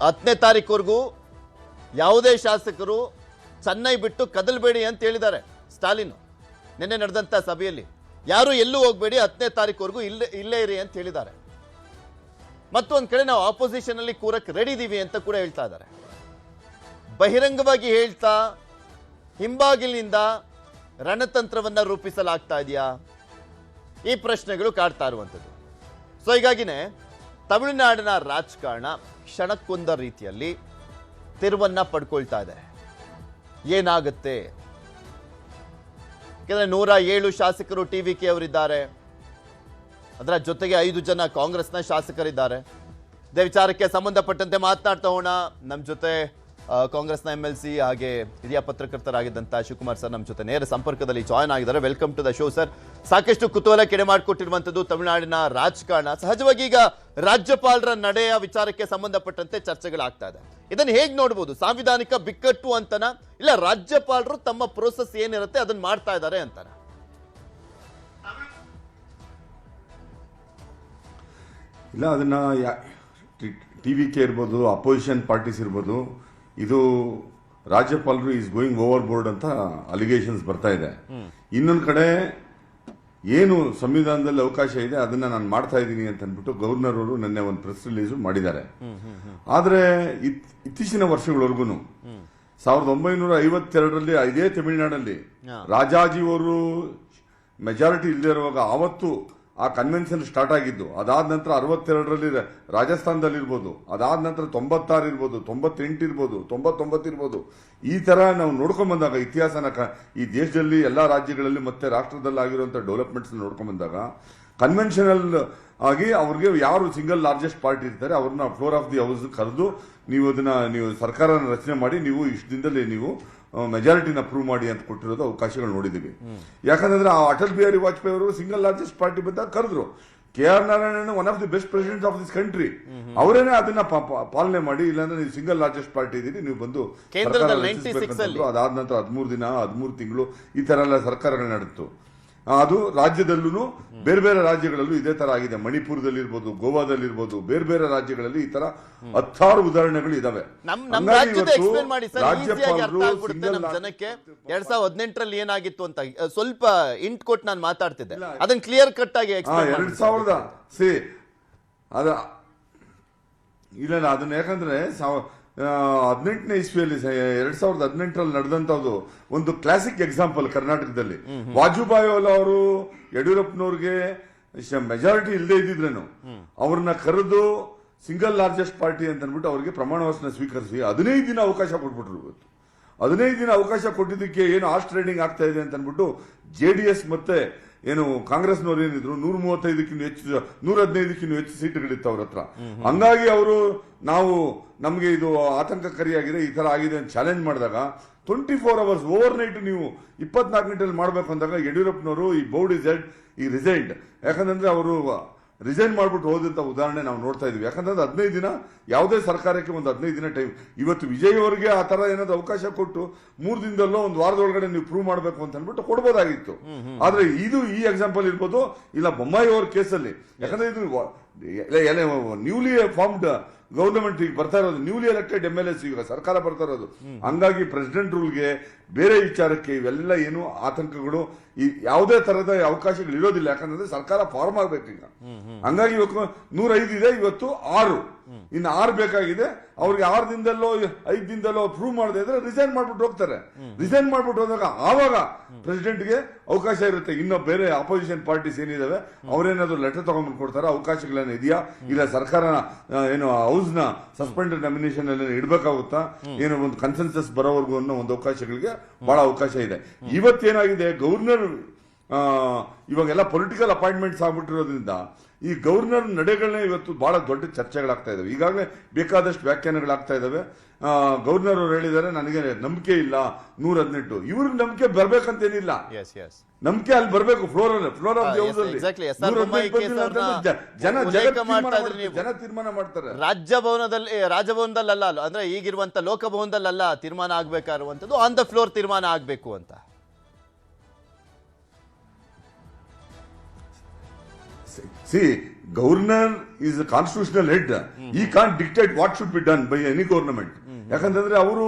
10ನೇ ತಾರೀಕುವರೆಗೂ ಯಾವುದೇ ಶಾಸಕರು ಚೆನ್ನೈ ಬಿಟ್ಟು ಕದಲ್ಬೇಡಿ ಅಂತ ಹೇಳಿದ್ದಾರೆ ಸ್ಟಾಲಿನ್. ನಿನ್ನೆ ನಡೆದಂಥ ಸಭೆಯಲ್ಲಿ ಯಾರು ಎಲ್ಲೂ ಹೋಗಬೇಡಿ, 10ನೇ ತಾರೀಕುವರೆಗೂ ಇಲ್ಲೇ ಇರಿ ಅಂತ ಹೇಳಿದ್ದಾರೆ. ಮತ್ತೊಂದು ಕಡೆ ನಾವು ಆಪೋಸಿಷನ್ ಅಲ್ಲಿ ಕೂರಕ್ಕೆ ರೆಡಿ ಇದೀವಿ ಅಂತ ಕೂಡ ಹೇಳ್ತಾ ಇದ್ದಾರೆ. ಬಹಿರಂಗವಾಗಿ ಹೇಳ್ತಾ ಹಿಂಬಾಗಿಲಿನಿಂದ ರಣತಂತ್ರವನ್ನ ರೂಪಿಸಲಾಗ್ತಾ ಇದೆಯಾ, ಈ ಪ್ರಶ್ನೆಗಳು ಕಾಡ್ತಾ ಇರುವಂಥದ್ದು. ಸೊ ಹೀಗಾಗಿನೇ ತಮಿಳುನಾಡಿನ ರಾಜಕಾರಣ ಕ್ಷಣಕ್ಕೊಂದ ರೀತಿಯಲ್ಲಿ ತಿರುವನ್ನ ಪಡ್ಕೊಳ್ತಾ ಇದೆ. ಏನಾಗುತ್ತೆ? ಯಾಕಂದ್ರೆ 107 ಶಾಸಕರು ಟಿವಿಕೆ ಅವರಿದ್ದಾರೆ, ಅದರ ಜೊತೆಗೆ 5 ಜನ ಕಾಂಗ್ರೆಸ್ನ ಶಾಸಕರಿದ್ದಾರೆ. ಇದೇ ವಿಚಾರಕ್ಕೆ ಸಂಬಂಧಪಟ್ಟಂತೆ ಮಾತನಾಡ್ತಾ ಹೋಣ. ನಮ್ಮ ಜೊತೆ ಕಾಂಗ್ರೆಸ್ನ MLC ಹಾಗೆ ಹಿರಿಯ ಪತ್ರಕರ್ತರಾಗಿದ್ದಂಥ ಶಿವಕುಮಾರ್ ಸರ್ ನಮ್ಮ ಜೊತೆ ನೇರ ಸಂಪರ್ಕದಲ್ಲಿ ಜಾಯ್ನ್ ಆಗಿದ್ದಾರೆ. Welcome to the show sir. ಸಾಕಷ್ಟು ಕುತೂಹಲ ಕೆಡೆ ಮಾಡಿಕೊಟ್ಟಿರುವಂಥದ್ದು ತಮಿಳುನಾಡಿನ ರಾಜಕಾರಣ. ಸಹಜವಾಗಿ ಈಗ ರಾಜ್ಯಪಾಲರ ನಡೆಯ ವಿಚಾರಕ್ಕೆ ಸಂಬಂಧಪಟ್ಟಂತೆ ಚರ್ಚೆಗಳಾಗ್ತಾ ಇದೆ. ಇದನ್ನು ಹೇಗೆ ನೋಡ್ಬೋದು? ಸಾಂವಿಧಾನಿಕ ಬಿಕ್ಕಟ್ಟು ಅಂತನ, ಇಲ್ಲ ರಾಜ್ಯಪಾಲರು ತಮ್ಮ ಪ್ರೋಸೆಸ್ ಏನಿರುತ್ತೆ ಅದನ್ನ ಮಾಡ್ತಾ ಇದ್ದಾರೆ ಅಂತಾನ? ಇಲ್ಲ, ಅದನ್ನ TVK ಇರ್ಬೋದು, ಅಪೋಸಿಷನ್ ಪಾರ್ಟೀಸ್ ಇರ್ಬೋದು, ಇದು ರಾಜ್ಯಪಾಲರು ಈಸ್ ಗೋಯಿಂಗ್ ಓವರ್ ಬೋರ್ಡ್ ಅಂತ ಅಲಿಗೇಷನ್ಸ್ ಬರ್ತಾ ಇದೆ. ಇನ್ನೊಂದು ಕಡೆ ಏನು ಸಂವಿಧಾನದಲ್ಲಿ ಅವಕಾಶ ಇದೆ ಅದನ್ನ ನಾನು ಮಾಡ್ತಾ ಇದ್ದೀನಿ ಅಂತ ಅಂದ್ಬಿಟ್ಟು ಗವರ್ನರ್ ಅವರು ನಿನ್ನೆ ಒಂದು ಪ್ರೆಸ್ ರಿಲೀಸ್ ಮಾಡಿದ್ದಾರೆ. ಆದ್ರೆ ಇತ್ತೀಚಿನ ವರ್ಷಗಳವರೆಗೂ 1952ರಲ್ಲಿ ಇದೇ ತಮಿಳುನಾಡಲ್ಲಿ ರಾಜಾಜಿ ಅವರು ಮೆಜಾರಿಟಿ ಇಲ್ಲದೆ ಇರುವಾಗ ಆವತ್ತು ಆ ಕನ್ವೆನ್ಷನ್ ಸ್ಟಾರ್ಟ್ ಆಗಿದ್ದು. ಅದಾದ ನಂತರ 62ರಲ್ಲಿ ರಾಜಸ್ಥಾನದಲ್ಲಿ ಇರ್ಬೋದು, ಅದಾದ ನಂತರ 96 ಇರ್ಬೋದು, 98 ಇರ್ಬೋದು, 99 ಇರ್ಬೋದು. ಈ ತರ ನಾವು ನೋಡ್ಕೊಂಡ್ ಬಂದಾಗ ಇತಿಹಾಸನ ಈ ದೇಶದಲ್ಲಿ ಎಲ್ಲಾ ರಾಜ್ಯಗಳಲ್ಲಿ ಮತ್ತೆ ರಾಷ್ಟ್ರದಲ್ಲಿ ಆಗಿರುವಂತಹ ಡೆವಲಪ್ಮೆಂಟ್ಸ್ ನೋಡ್ಕೊಂಡ್ ಬಂದಾಗ ಕನ್ವೆನ್ಷನಲ್ ಆಗಿ ಅವ್ರಿಗೆ ಯಾರು ಸಿಂಗಲ್ ಲಾರ್ಜೆಸ್ಟ್ ಪಾರ್ಟಿ ಇರ್ತಾರೆ ಅವ್ರನ್ನ ಫ್ಲೋರ್ ಆಫ್ ದಿ ಹೌಸ್ ಕರೆದು ನೀವು ಸರ್ಕಾರನ ರಚನೆ ಮಾಡಿ, ನೀವು ಇಷ್ಟು ದಿನದಲ್ಲಿ ನೀವು ಮೆಜಾರಿಟಿನ ಪ್ರೂವ್ ಮಾಡಿ ಅಂತ ಕೊಟ್ಟಿರೋದು ಅವಕಾಶಗಳು ನೋಡಿದೀವಿ. ಯಾಕಂದ್ರೆ ಅಟಲ್ ಬಿಹಾರಿ ವಾಜಪೇಯಿ ಅವರು ಸಿಂಗಲ್ ಲಾರ್ಜೆಸ್ಟ್ ಪಾರ್ಟಿ ಬಂದಾಗ ಕರೆದ್ರು. KR Narayanan one of the best president of this country, ಅವರೇನೆ ಅದನ್ನ ಪಾಲನೆ ಮಾಡಿ, ಇಲ್ಲಾಂದ್ರೆ ನೀವು ಸಿಂಗಲ್ ಲಾರ್ಜೆಸ್ಟ್ ಪಾರ್ಟಿ ಇದೀರಿ, ನೀವು ಬಂದು ಅದಾದ ನಂತರ 13 ದಿನ 13 ತಿಂಗಳು ಈ ತರ ಎಲ್ಲ ಸರ್ಕಾರಗಳು ನಡೆಯಿತು. ಅದು ರಾಜ್ಯದಲ್ಲೂ ಬೇರೆ ಬೇರೆ ರಾಜ್ಯಗಳಲ್ಲೂ ಇದೇ ತರ ಆಗಿದೆ. ಮಣಿಪುರದಲ್ಲಿರ್ಬೋದು, ಗೋವಾದಲ್ಲಿರ್ಬೋದು, ಬೇರೆ ಬೇರೆ ರಾಜ್ಯಗಳಲ್ಲಿ ಈ ತರ 10 ಉದಾಹರಣೆಗಳು ಇದಾವೆ. ಜನಕ್ಕೆ 2018ರಲ್ಲಿ ಏನಾಗಿತ್ತು ಅಂತ ಸ್ವಲ್ಪ ಇಂಟ್ ಕೊಟ್ಟು ನಾನು ಮಾತಾಡ್ತಿದ್ದೆ, ಅದನ್ನ ಕ್ಲಿಯರ್ ಕಟ್ ಆಗಿ 2000 ಇಲ್ಲ ಅದನ್ನ ಯಾಕಂದ್ರೆ 18ನೇ ಇಸ್ವಿಯಲ್ಲಿ 2018ರಲ್ಲಿ ನಡೆದಂತದ್ದು ಒಂದು ಕ್ಲಾಸಿಕ್ ಎಕ್ಸಾಂಪಲ್ ಕರ್ನಾಟಕದಲ್ಲಿ. ವಾಜಪೇಯಿ ಅವರು ಯಡಿಯೂರಪ್ಪನವ್ರಿಗೆ ಮೆಜಾರಿಟಿ ಇಲ್ಲದೆ ಇದ್ದಿದ್ರೇನು ಅವ್ರನ್ನ ಕರೆದು ಸಿಂಗಲ್ ಲಾರ್ಜೆಸ್ಟ್ ಪಾರ್ಟಿ ಅಂತ ಅಂದ್ಬಿಟ್ಟು ಅವ್ರಿಗೆ ಪ್ರಮಾಣ ವಚನ ಸ್ವೀಕರಿಸಿ 15 ದಿನ ಅವಕಾಶ ಕೊಟ್ಬಿಟ್ರು. ಇವತ್ತು 15 ದಿನ ಅವಕಾಶ ಕೊಟ್ಟಿದ್ದಕ್ಕೆ ಏನು ಆಸ್ಟ್ ಟ್ರೇಡಿಂಗ್ ಆಗ್ತಾ ಇದೆ ಅಂತ ಅಂದ್ಬಿಟ್ಟು JDS ಮತ್ತೆ ಏನು ಕಾಂಗ್ರೆಸ್ನವ್ರು ಏನಿದ್ರು 135ಕ್ಕಿಂತ ಹೆಚ್ಚು 115ಕ್ಕಿಂತ ಹೆಚ್ಚು ಸೀಟ್ಗಳಿತ್ತು ಅವ್ರ ಹತ್ರ. ಹಂಗಾಗಿ ಅವರು ನಮ್ಗೆ ಇದು ಆತಂಕಕಾರಿಯಾಗಿದೆ, ಈ ತರ ಆಗಿದೆ ಅಂತ ಚಾಲೆಂಜ್ ಮಾಡಿದಾಗ 24 hours ಓವರ್ ನೈಟ್ ನೀವು 24 ಗಂಟೆಯಲ್ಲಿ ಮಾಡ್ಬೇಕು ಅಂದಾಗ ಯಡಿಯೂರಪ್ಪನವರು ಈ ಬೋರ್ಡ್ ಈ ರಿಸೈನ್ಡ್. ಯಾಕಂದ್ರೆ ಅವರು ರಿಸೈನ್ ಮಾಡ್ಬಿಟ್ಟು ಹೋದಂತ ಉದಾಹರಣೆ ನಾವು ನೋಡ್ತಾ ಇದೀವಿ. ಯಾಕಂದ್ರೆ 15 ದಿನ ಯಾವುದೇ ಸರ್ಕಾರಕ್ಕೆ ಒಂದು 15 ದಿನ ಟೈಮ್. ಇವತ್ತು ವಿಜಯ್ ಅವರಿಗೆ ಆ ತರ ಏನಾದ್ರು ಅವಕಾಶ ಕೊಟ್ಟು 3 ದಿನದಲ್ಲೋ ಒಂದು ವಾರದೊಳಗಡೆ ನೀವು ಪ್ರೂವ್ ಮಾಡಬೇಕು ಅಂತ ಅಂದ್ಬಿಟ್ಟು ಕೊಡ್ಬೋದಾಗಿತ್ತು. ಆದ್ರೆ ಈ ಎಕ್ಸಾಂಪಲ್ ಇರ್ಬೋದು, ಇಲ್ಲ ಬೊಮ್ಮಾಯಿ ಅವ್ರ ಕೇಸಲ್ಲಿ. ಯಾಕಂದ್ರೆ ಇದು ನ್ಯೂಲಿ ಫಾರ್ಮ್ಡ್ ಗವರ್ನಮೆಂಟ್ ಈಗ ಬರ್ತಾ ಇರೋದು, ನ್ಯೂಲಿ ಎಲೆಕ್ಟೆಡ್ MLAs ಈಗ ಸರ್ಕಾರ ಬರ್ತಾ ಇರೋದು. ಹಂಗಾಗಿ ಪ್ರೆಸಿಡೆಂಟ್ ರೂಲ್ಗೆ ಬೇರೆ ವಿಚಾರಕ್ಕೆ ಇವೆಲ್ಲ ಏನು ಆತಂಕಗಳು, ಈ ಯಾವುದೇ ತರದ ಅವಕಾಶಗಳು ಇರೋದಿಲ್ಲ. ಯಾಕಂದ್ರೆ ಸರ್ಕಾರ ಫಾರ್ಮ್ ಆಗ್ಬೇಕು ಈಗ. ಹಂಗಾಗಿ ಇವತ್ತು 105 ಇದೆ, ಇವತ್ತು 6, ಇನ್ನು 6 ಬೇಕಾಗಿದೆ. ಅವ್ರಿಗೆ 6 ದಿನದಲ್ಲೋ 5 ದಿನದಲ್ಲೋ ಪ್ರೂವ್ ಮಾಡದೆ ಇದ್ರೆ ರಿಸೈನ್ ಮಾಡ್ಬಿಟ್ಟು ಹೋಗ್ತಾರೆ. ರಿಸೈನ್ ಮಾಡ್ಬಿಟ್ಟು ಹೋದಾಗ ಆವಾಗ ಪ್ರೆಸಿಡೆಂಟ್ಗೆ ಅವಕಾಶ ಇರುತ್ತೆ. ಇನ್ನು ಬೇರೆ ಅಪೋಸಿಷನ್ ಪಾರ್ಟೀಸ್ ಏನಿದಾವೆ ಅವ್ರೇನಾದ್ರು ಲೆಟರ್ ತಗೊಂಡ್ಬಂದು ಕೊಡ್ತಾರೆ, ಅವಕಾಶಗಳೇನು ಇದೆಯಾ, ಇಲ್ಲ ಸರ್ಕಾರ ಏನು ಹೌಸ್ ನ ಸಸ್ಪೆಂಡೆಡ್ ನಾಮಿನೇಷನ್ ಅಲ್ಲಿ ಇಡಬೇಕಾಗುತ್ತಾ, ಏನೋ ಒಂದು ಕನ್ಸೆನ್ಸಸ್ ಬರೋವರೆಗೂ ಅನ್ನೋ ಒಂದು ಅವಕಾಶಗಳಿಗೆ ಬಹಳ ಅವಕಾಶ ಇದೆ. ಇವತ್ತೇನಾಗಿದೆ, ಗವರ್ನರ್ ಇವಾಗೆಲ್ಲ ಪೊಲಿಟಿಕಲ್ ಅಪಾಯಿಂಟ್ಮೆಂಟ್ಸ್ ಆಗ್ಬಿಟ್ಟಿರೋದ್ರಿಂದ ಈ ಗವರ್ನರ್ ನಡೆಗಳನ್ನೇ ಇವತ್ತು ಬಹಳ ದೊಡ್ಡ ಚರ್ಚೆಗಳಾಗ್ತಾ ಇದಾವೆ. ಈಗಾಗಲೇ ಬೇಕಾದಷ್ಟು ವ್ಯಾಖ್ಯಾನಗಳಾಗ್ತಾ ಇದಾವೆ. ಗವರ್ನರ್ ಅವರು ಹೇಳಿದ್ದಾರೆ ನನಗೆ ನಂಬಿಕೆ ಇಲ್ಲ 118. ಇವ್ರಿಗೆ ನಂಬಿಕೆ ಬರ್ಬೇಕಂತೇನಿಲ್ಲ, ನಂಬಿಕೆ ಅಲ್ಲಿ ಬರ್ಬೇಕು ಫ್ಲೋರ್ ಆಫ್ ದಿ ಹೌಸ್ ಅಲ್ಲಿ. ಜನ ತೀರ್ಮಾನ ಮಾಡ್ತಾರೆ. ರಾಜಭವನದಲ್ಲ, ಅಂದ್ರೆ ಈಗಿರುವಂತ ಲೋಕಭವನದಲ್ಲ ತೀರ್ಮಾನ ಆಗ್ಬೇಕಾಗಿರುವಂತದ್ದು, ಆನ್ ದ ಫ್ಲೋರ್ ತೀರ್ಮಾನ ಆಗ್ಬೇಕು ಅಂತ. See governor is constitutional head, he can't dictate what should be done by any government. ಯಾಕಂತಂದ್ರೆ ಅವರು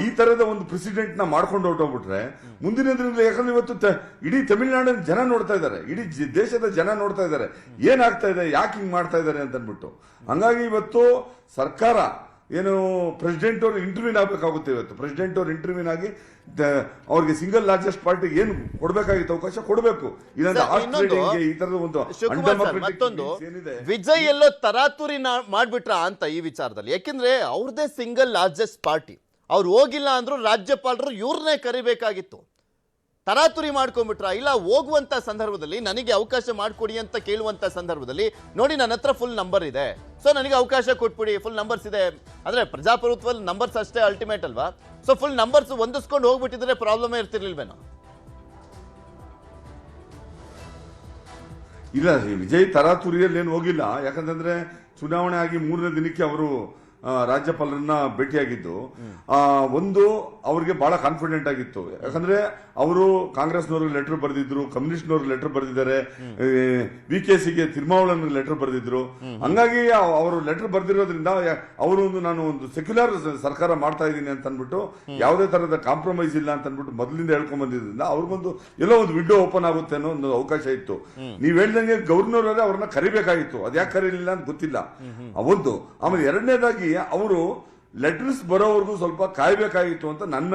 ಈ ತರದ ಒಂದು ಪ್ರೆಸಿಡೆಂಟ್ ನ ಮಾಡ್ಕೊಂಡು ಹೊರಟೋಗ್ಬಿಟ್ರೆ ಮುಂದಿನ ದಿನಗಳಲ್ಲಿ, ಯಾಕಂದ್ರೆ ಇವತ್ತು ಇಡೀ ತಮಿಳುನಾಡಿನ ಜನ ನೋಡ್ತಾ ಇದ್ದಾರೆ, ಇಡೀ ದೇಶದ ಜನ ನೋಡ್ತಾ ಇದ್ದಾರೆ ಏನಾಗ್ತಾ ಇದೆ, ಯಾಕೆ ಹಿಂಗ್ ಮಾಡ್ತಾ ಇದ್ದಾರೆ ಅಂತ ಅನ್ಬಿಟ್ಟು. ಹಂಗಾಗಿ ಇವತ್ತು ಸರ್ಕಾರ ಏನು ಪ್ರೆಸಿಡೆಂಟ್ ಅವ್ರು ಇಂಟರ್ವ್ಯೂನ್ ಆಗ್ಬೇಕಾಗುತ್ತೆ. ಇವತ್ತು ಪ್ರೆಸಿಡೆಂಟ್ ಅವ್ರು ಇಂಟರ್ವ್ಯೂನ್ ಆಗಿ ಅವ್ರಿಗೆ ಸಿಂಗಲ್ ಲಾರ್ಜೆಸ್ಟ್ ಪಾರ್ಟಿ ಏನು ಕೊಡ್ಬೇಕಾಗಿತ್ತು ಅವಕಾಶ ಕೊಡಬೇಕು. ಇಲ್ಲಾಂದ್ರೆ ಈ ತರದ ಒಂದು ಮತ್ತೊಂದು ವಿಜಯ್ ಎಲ್ಲೋ ತರಾತುರಿ ಮಾಡ್ಬಿಟ್ರ ಅಂತ ಈ ವಿಚಾರದಲ್ಲಿ. ಯಾಕೆಂದ್ರೆ ಅವ್ರದೇ ಸಿಂಗಲ್ ಲಾರ್ಜೆಸ್ಟ್ ಪಾರ್ಟಿ, ಅವ್ರು ಹೋಗಿಲ್ಲ ಅಂದ್ರೂ ರಾಜ್ಯಪಾಲರು ಇವ್ರನ್ನೇ ಕರಿಬೇಕಾಗಿತ್ತು. ತರಾತುರಿ ಮಾಡ್ಕೊಂಡ್ಬಿಟ್ರ? ಇಲ್ಲ, ಹೋಗುವಂತ ಸಂದರ್ಭದಲ್ಲಿ ನನಗೆ ಅವಕಾಶ ಮಾಡಿಕೊಡಿ ಅಂತ ಕೇಳುವಂತ ಸಂದರ್ಭದಲ್ಲಿ ನೋಡಿ ನನ್ನ ಹತ್ರ ಫುಲ್ ನಂಬರ್ ಇದೆ, ಸೊ ನನಗೆ ಅವಕಾಶ ಕೊಟ್ಬಿಡಿ, ಫುಲ್ ನಂಬರ್ಸ್ ಇದೆ. ಅಂದ್ರೆ ಪ್ರಜಾಪ್ರಭುತ್ವದಲ್ಲಿ ನಂಬರ್ಸ್ ಅಷ್ಟೇ ಅಲ್ಟಿಮೇಟ್ ಅಲ್ವಾ? ಸೊ ಫುಲ್ ನಂಬರ್ಸ್ ಹೊಂದಿಸ್ಕೊಂಡು ಹೋಗ್ಬಿಟ್ಟಿದ್ರೆ ಪ್ರಾಬ್ಲಮ್ ಇರ್ತಿರ್ಲಿಲ್ವೇನೋ? ಇಲ್ಲ, ವಿಜಯ್ ತರಾತುರಿಯಲ್ಲಿ ಏನು ಹೋಗಿಲ್ಲ. ಯಾಕಂತಂದ್ರೆ ಚುನಾವಣೆ ಆಗಿ 3ನೇ ದಿನಕ್ಕೆ ಅವರು ರಾಜ್ಯಪಾಲರನ್ನ ಭೇಟಿಯಾಗಿದ್ದು ಒಂದು ಅವ್ರಿಗೆ ಬಹಳ ಕಾನ್ಫಿಡೆಂಟ್ ಆಗಿತ್ತು. ಯಾಕಂದ್ರೆ ಅವರು ಕಾಂಗ್ರೆಸ್ನವ್ರಿಗೆ ಲೆಟರ್ ಬರೆದಿದ್ರು, ಕಮ್ಯುನಿಸ್ಟ್ನವ್ರಿಗೆ ಲೆಟರ್ ಬರೆದಿದ್ದಾರೆ, VKCಗೆ ತಿರುಮಾವಳನ್ ಲೆಟರ್ ಬರೆದಿದ್ರು. ಹಂಗಾಗಿ ಅವರು ಲೆಟರ್ ಬರೆದಿರೋದ್ರಿಂದ ಅವರು ನಾನು ಒಂದು ಸೆಕ್ಯುಲರ್ ಸರ್ಕಾರ ಮಾಡ್ತಾ ಇದ್ದೀನಿ ಅಂತ ಅನ್ಬಿಟ್ಟು ಯಾವುದೇ ತರದ ಕಾಂಪ್ರಮೈಸ್ ಇಲ್ಲ ಅಂತ ಅನ್ಬಿಟ್ಟು ಮೊದಲಿಂದ ಹೇಳ್ಕೊಂಡ್ ಬಂದಿದ್ರಿಂದ ಅವ್ರಿಗೊಂದು ಎಲ್ಲೋ ಒಂದು ವಿಂಡೋ ಓಪನ್ ಆಗುತ್ತೆ ಅನ್ನೋ ಒಂದು ಅವಕಾಶ ಇತ್ತು. ನೀವ್ ಹೇಳ್ದಂಗೆ ಗವರ್ನರ್ ಅವರೇ ಅವ್ರನ್ನ ಕರಿಬೇಕಾಗಿತ್ತು, ಅದ್ಯಾಕೆ ಕರೀಲಿಲ್ಲ ಅಂತ ಗೊತ್ತಿಲ್ಲ. ಒಂದು ಆಮೇಲೆ ಎರಡನೇದಾಗಿ ಅವರು ಲೆಟರ್ಸ್ ಬರೋವರೆಗೂ ಸ್ವಲ್ಪ ಕಾಯ್ಬೇಕಾಗಿತ್ತು ಅಂತ ನನ್ನ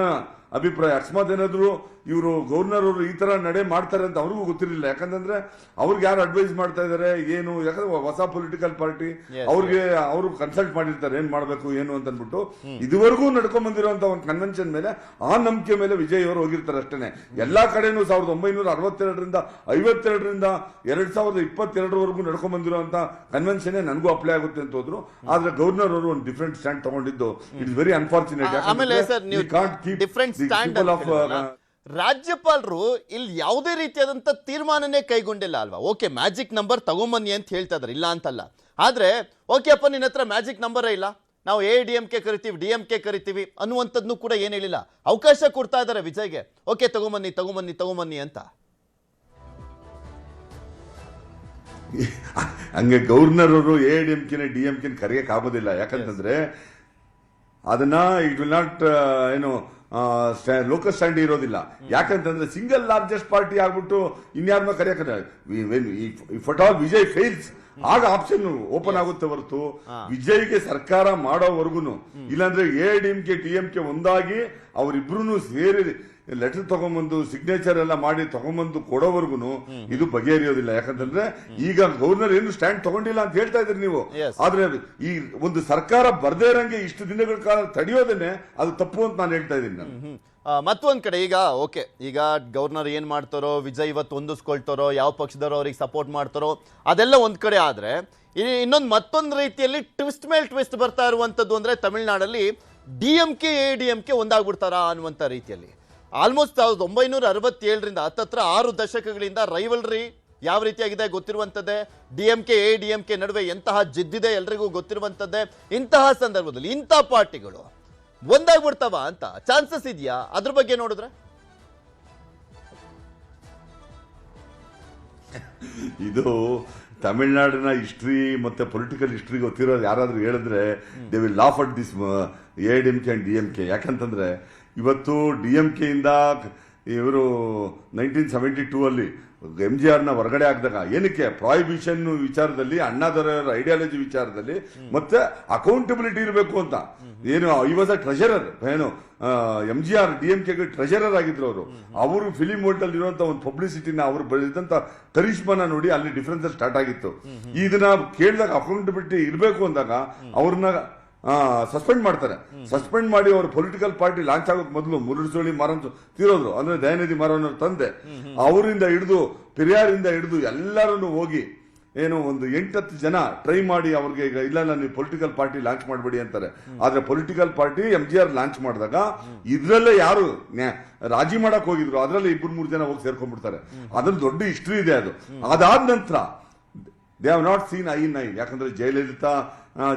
ಅಭಿಪ್ರಾಯ. ಅಕಸ್ಮಾತ್ ಏನಾದ್ರು ಇವರು ಗವರ್ನರ್ ಅವರು ಈ ತರ ನಡೆ ಮಾಡ್ತಾರೆ ಅಂತ ಅವ್ರಿಗೂ ಗೊತ್ತಿರಲಿಲ್ಲ. ಯಾಕಂತಂದ್ರೆ ಅವ್ರಿಗೆ ಯಾರು ಅಡ್ವೈಸ್ ಮಾಡ್ತಾ ಇದಾರೆ ಏನು, ಯಾಕಂದ್ರೆ ಹೊಸ ಪೊಲಿಟಿಕಲ್ ಪಾರ್ಟಿ ಅವ್ರಿಗೆ ಅವರು ಕನ್ಸಲ್ಟ್ ಮಾಡಿರ್ತಾರೆ ಏನ್ ಮಾಡ್ಬೇಕು ಏನು ಅಂತ ಅನ್ಬಿಟ್ಟು. ಇದುವರೆಗೂ ನಡ್ಕೊಂಡ್ ಬಂದಿರುವಂತ ಒಂದು ಕನ್ವೆನ್ಷನ್ ಮೇಲೆ ಆ ನಂಬಿಕೆ ಮೇಲೆ ವಿಜಯ್ ಅವರು ಹೋಗಿರ್ತಾರೆ ಅಷ್ಟೇನೆ. ಎಲ್ಲಾ ಕಡೆನೂ 1962ರಿಂದ 52ರಿಂದ 2022ವರೆಗೂ ನಡ್ಕೊಂಡ್ ಬಂದಿರುವಂತ ಕನ್ವೆನ್ಷನ್ ನನಗೂ ಅಪ್ಲೈ ಆಗುತ್ತೆ ಅಂತ ಹೋದ್ರು. ಆದ್ರೆ ಗವರ್ನರ್ ಅವರು ಒಂದು ಡಿಫರೆಂಟ್ ಸ್ಟ್ಯಾಂಡ್ ತಗೊಂಡಿದ್ದು ಇಟ್ಸ್ ವೆರಿ ಅನ್ಫಾರ್ಚುನೇಟ್. ರಾಜ್ಯಪಾಲರು ಇಲ್ಲಿ ಯಾವುದೇ ರೀತಿಯಾದಂತ ತೀರ್ಮಾನನೇ ಕೈಗೊಂಡಿಲ್ಲ ಅಲ್ವಾ? ಓಕೆ, ಮ್ಯಾಜಿಕ್ ನಂಬರ್ ತಗೊಂಬನ್ನಿ ಅಂತ ಹೇಳ್ತಾ ಇದಾರೆ, ಇಲ್ಲ ಅಂತಲ್ಲ. ಆದ್ರೆ ಓಕೆ ಅಪ್ಪ, ನಿನ್ನ ಹತ್ರ ಮ್ಯಾಜಿಕ್ ನಂಬರೇ ಇಲ್ಲ, ನಾವು ADMK ಕರಿತೀವಿ, DMK ಕರಿತೀವಿ ಅನ್ನುವಂಥದ್ನು ಕೂಡ ಏನ್ ಹೇಳಿಲ್ಲ. ಅವಕಾಶ ಕೊಡ್ತಾ ಇದ್ದಾರೆ ವಿಜಯ್ಗೆ, ಓಕೆ ತಗೊಂಬನ್ನಿ ಅಂತ. ಹಂಗೆ ಗವರ್ನರ್ ಅವರು ADMK DMK ಕರೆಯಕ್ ಆಗೋದಿಲ್ಲ. ಯಾಕಂತಂದ್ರೆ ಅದನ್ನ ಇಟ್ ವಿಲ್ ನಾಟ್ ಏನು ಲೋಕಲ್ ಸ್ಟ್ಯಾಂಡ್ ಇರೋದಿಲ್ಲ. ಯಾಕಂತಂದ್ರೆ ಸಿಂಗಲ್ ಲಾರ್ಜೆಸ್ಟ್ ಪಾರ್ಟಿ ಆಗ್ಬಿಟ್ಟು ಇನ್ಯಾರನ್ನ ಕರೆಯಕ್ಕೆ if at all Vijay fails ಆಗ ಆಪ್ಷನ್ ಓಪನ್ ಆಗುತ್ತೆ ಹೊರತು ವಿಜಯ್ಗೆ ಸರ್ಕಾರ ಮಾಡೋವರೆಗೂ, ಇಲ್ಲಾಂದ್ರೆ ADMK DMK ಒಂದಾಗಿ ಅವರಿಬ್ರು ಸೇರಿ ಲೆಟರ್ ತಗೊಂಡ್ಬಂದು ಸಿಗ್ನೇಚರ್ ಎಲ್ಲ ಮಾಡಿ ತಗೊಂಡ್ಬಂದು ಕೊಡೋವರೆಗೂ ಇದು ಬಗೆಹರಿಯೋದಿಲ್ಲ. ಯಾಕಂತಂದ್ರೆ ಈಗ ಗವರ್ನರ್ ಏನು ಸ್ಟ್ಯಾಂಡ್ ತಗೊಂಡಿಲ್ಲ ಅಂತ ಹೇಳ್ತಾ ಇದ್ರಿ ನೀವು. ಆದ್ರೆ ಈ ಒಂದು ಸರ್ಕಾರ ಬರ್ದೇ ಇರಂಗೆ ಇಷ್ಟು ದಿನಗಳ ಕಾಲ ತಡೆಯೋದೇನೆ ಅದು ತಪ್ಪು ಅಂತ ನಾನು ಹೇಳ್ತಾ ಇದ್ದೀನಿ. ಮತ್ತೊಂದ್ ಕಡೆ ಈಗ ಗವರ್ನರ್ ಏನ್ ಮಾಡ್ತಾರೋ, ವಿಜಯ್ ಇವತ್ತು ಹೊಂದಿಸ್ಕೊಳ್ತಾರೋ, ಯಾವ ಪಕ್ಷದವರು ಅವ್ರಿಗೆ ಸಪೋರ್ಟ್ ಮಾಡ್ತಾರೋ ಅದೆಲ್ಲ ಒಂದ್ ಕಡೆ. ಆದ್ರೆ ಮತ್ತೊಂದು ರೀತಿಯಲ್ಲಿ ಟ್ವಿಸ್ಟ್ ಮೇಲ್ ಟ್ವಿಸ್ಟ್ ಬರ್ತಾ ಇರುವಂತದ್ದು ಅಂದ್ರೆ ತಮಿಳುನಾಡಲ್ಲಿ DMK ADMK ಒಂದಾಗ್ಬಿಡ್ತಾರಾ ಅನ್ನುವಂತ ರೀತಿಯಲ್ಲಿ. ಆಲ್ಮೋಸ್ಟ್ 1967ರಿಂದ ಹತ್ತತ್ರ 6 ದಶಕಗಳಿಂದ ರೈವಲ್ರಿ ಯಾವ ರೀತಿಯಾಗಿದೆ ಗೊತ್ತಿರುವಂತದ್ದೇ. DMK ADMK ನಡುವೆ ಎಂತಹ ಜಿದ್ದಿದೆ ಎಲ್ರಿಗೂ ಗೊತ್ತಿರುವಂತದ್ದೇ. ಇಂತಹ ಸಂದರ್ಭದಲ್ಲಿ ಇಂಥ ಪಾರ್ಟಿಗಳು ಒಂದಾಗ್ಬಿಡ್ತಾವ ಅಂತ ಚಾನ್ಸಸ್ ಇದೆಯಾ? ಅದ್ರ ಬಗ್ಗೆ ನೋಡಿದ್ರೆ ಇದು ತಮಿಳುನಾಡಿನ ಹಿಸ್ಟ್ರಿ ಮತ್ತೆ ಪೊಲಿಟಿಕಲ್ ಹಿಸ್ಟ್ರಿ ಗೊತ್ತಿರೋರು ಯಾರಾದ್ರೂ ಹೇಳಿದ್ರೆ they will laugh at this ADMK and DMK. ಯಾಕಂತಂದ್ರೆ ಇವತ್ತು DMK ಇಂದ ಇವರು 1972 ಅಲ್ಲಿ MGR ನ ಹೊರಗಡೆ ಆಗಿದಾಗ ಏನಕ್ಕೆ ಪ್ರಾಹಿಬಿಷನ್ ವಿಚಾರದಲ್ಲಿ, ಅಣ್ಣಾದವರ ಐಡಿಯಾಲಜಿ ವಿಚಾರದಲ್ಲಿ ಮತ್ತೆ ಅಕೌಂಟಬಿಲಿಟಿ ಇರಬೇಕು ಅಂತ ಏನು ಈ ವಾಸ್ ಅ ಟ್ರೆಷರರ್, ಏನು MGR DMK ಟ್ರೆಷರರ್ ಆಗಿದ್ರು ಅವರು ಫಿಲಿಂ ವರ್ಲ್ಡ್ ಅಲ್ಲಿ ಇರುವಂತ ಒಂದು ಪಬ್ಲಿಸಿಟಿನ ಅವರು ಬೆಳೆದಂತ ಕರಿಷ್ಮಾನ ನೋಡಿ ಅಲ್ಲಿ ಡಿಫರೆನ್ಸ್ ಸ್ಟಾರ್ಟ್ ಆಗಿತ್ತು. ಇದನ್ನ ಕೇಳಿದಾಗ ಅಕೌಂಟಬಿಲಿಟಿ ಇರಬೇಕು ಅಂದಾಗ ಅವ್ರನ್ನ ಸಸ್ಪೆಂಡ್ ಮಾಡ್ತಾರೆ. ಸಸ್ಪೆಂಡ್ ಮಾಡಿ ಅವರು ಪೊಲಿಟಿಕಲ್ ಪಾರ್ಟಿ ಲಾಂಚ್ ಆಗೋಕ್ ಮೊದಲು ಮುರುಳಿಸೋಳಿ ಮಾರನ್ ತೀರೋದ್ರು, ಅಂದ್ರೆ ದಯಾನಿಧಿ ಮಾರನ್ ಅವ್ರ ತಂದೆ. ಅವರಿಂದ ಹಿಡಿದು ಪೆರಿಯಾರಿಂದ ಹಿಡಿದು ಎಲ್ಲರನ್ನು ಹೋಗಿ ಏನು ಒಂದು 8-10 ಜನ ಟ್ರೈ ಮಾಡಿ ಅವ್ರಿಗೆ ಈಗ ಇಲ್ಲ ನೀವು ಪೊಲಿಟಿಕಲ್ ಪಾರ್ಟಿ ಲಾಂಚ್ ಮಾಡಬೇಡಿ ಅಂತಾರೆ. ಆದ್ರೆ ಪೊಲಿಟಿಕಲ್ ಪಾರ್ಟಿ MGR ಲಾಂಚ್ ಮಾಡಿದಾಗ ಇದ್ರಲ್ಲೇ ಯಾರು ರಾಜಿ ಮಾಡಕ್ ಹೋಗಿದ್ರು ಅದ್ರಲ್ಲಿ 2-3 ಜನ ಹೋಗಿ ಸೇರ್ಕೊಂಡ್ಬಿಡ್ತಾರೆ. ಅದ್ರ ದೊಡ್ಡ ಹಿಸ್ಟ್ರಿ ಇದೆ ಅದು. ಅದಾದ ನಂತರ they have not seen I in I. ಯಾಕಂದ್ರೆ ಜಯಲಲಿತಾ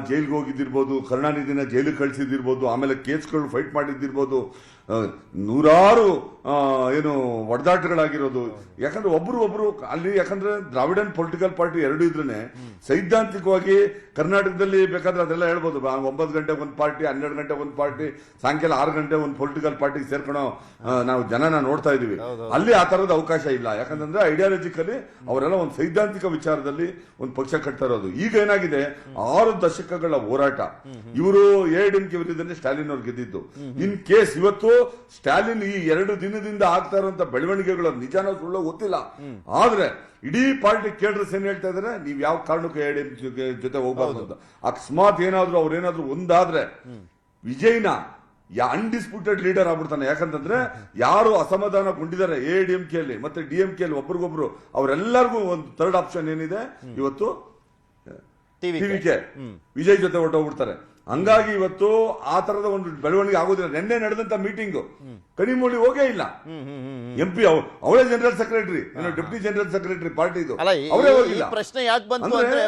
ಜೈಲಿಗೆ ಹೋಗಿದ್ದಿರ್ಬೋದು, ಕರುಣಾನಿಧಿನ ಜೈಲಿಗೆ ಕಳಿಸಿದಿರ್ಬೋದು, ಆಮೇಲೆ ಕೇಸ್ಗಳು ಫೈಟ್ ಮಾಡಿದ್ದಿರ್ಬೋದು, ನೂರಾರು ಏನು ಒಡೆದಾಟಗಳಾಗಿರೋದು. ಯಾಕಂದ್ರೆ ಒಬ್ರು ಅಲ್ಲಿ, ಯಾಕಂದ್ರೆ ದ್ರಾವಿಡನ್ ಪೊಲಿಟಿಕಲ್ ಪಾರ್ಟಿ ಎರಡು ಇದ್ರೇನೆ ಸೈದ್ಧಾಂತಿಕವಾಗಿ ಕರ್ನಾಟಕದಲ್ಲಿ ಬೇಕಾದ್ರೆ ಅದೆಲ್ಲ ಹೇಳ್ಬೋದು. 9 ಗಂಟೆಗೆ ಒಂದು ಪಾರ್ಟಿ, 12 ಗಂಟೆಗೆ ಒಂದು ಪಾರ್ಟಿ, ಸಾಯಂಕಾಲ 6 ಗಂಟೆ ಒಂದು ಪೊಲಿಟಿಕಲ್ ಪಾರ್ಟಿಗೆ ಸೇರ್ಕೊಳೋ ನಾವು ಜನನ ನೋಡ್ತಾ ಇದೀವಿ. ಅಲ್ಲಿ ಆ ತರದ ಅವಕಾಶ ಇಲ್ಲ. ಯಾಕಂದ್ರೆ ಐಡಿಯಾಲಜಿಕಲಿ ಅವರೆಲ್ಲ ಒಂದು ಸೈದ್ಧಾಂತಿಕ ವಿಚಾರದಲ್ಲಿ ಒಂದು ಪಕ್ಷ ಕಟ್ತಾ ಇರೋದು. ಈಗ ಏನಾಗಿದೆ, 6 ದಶಕಗಳ ಹೋರಾಟ, ಇವರು AIADMK ವಿರುದ್ಧನೇ ಸ್ಟಾಲಿನ್ ಅವ್ರು ಗೆದ್ದಿದ್ದು. ಇನ್ ಕೇಸ್ ಇವತ್ತು ಸ್ಟಾಲಿನ್ ಈ 2 ದಿನದಿಂದ ಆಗ್ತಾ ಇರುವಂತ ಬೆಳವಣಿಗೆಗಳು ನಿಜಾನ ಸುಳ್ಳು ಗೊತ್ತಿಲ್ಲ, ಆದ್ರೆ ಇಡೀ ಪಾರ್ಟಿ ಕೇಂದ್ರಸ್ ಏನ್ ಹೇಳ್ತಾ ಇದಾರೆ, ನೀವ್ ಯಾವ ಕಾರಣಕ್ಕೂ AIADMK ಜೊತೆ ಹೋಗ್ಬಾರ್ದು ಅಂತ. ಅಕಸ್ಮಾತ್ ಅವ್ರೇನಾದ್ರೂ ಒಂದಾದ್ರೆ ವಿಜಯ್ನ ಅನ್ಡಿಸ್ಪ್ಯೂಟೆಡ್ ಲೀಡರ್ ಆಗ್ಬಿಡ್ತಾನೆ. ಯಾಕಂತಂದ್ರೆ ಯಾರು ಅಸಮಾಧಾನಗೊಂಡಿದ್ದಾರೆ AIADMK ಅಲ್ಲಿ ಮತ್ತೆ DMK ಅಲ್ಲಿ ಒಬ್ರಿಗೊಬ್ರು, ಅವರೆಲ್ಲರಿಗೂ ಒಂದು ಥರ್ಡ್ ಆಪ್ಷನ್ ಏನಿದೆ, ಇವತ್ತು TVK ವಿಜಯ್ ಜೊತೆ ಹೊರಟೋಗ್ಬಿಡ್ತಾರೆ. ಹಂಗಾಗಿ ಇವತ್ತು ಆ ತರದ ಒಂದು ಬೆಳವಣಿಗೆ ಆಗೋದಿಲ್ಲ. ನಿನ್ನೆ ನಡೆದಂತ ಮೀಟಿಂಗ್ ಕನಿಮೋಳಿ ಹೋಗೇ ಇಲ್ಲ. MP ಅವಳೇ general secretary, deputy general secretary ಪಾರ್ಟಿದು, ಅವರೇ ಹೋಗಿಲ್ಲ. ಪ್ರಶ್ನೆ ಯಾಕೆ ಬಂತು ಅಂದ್ರೆ,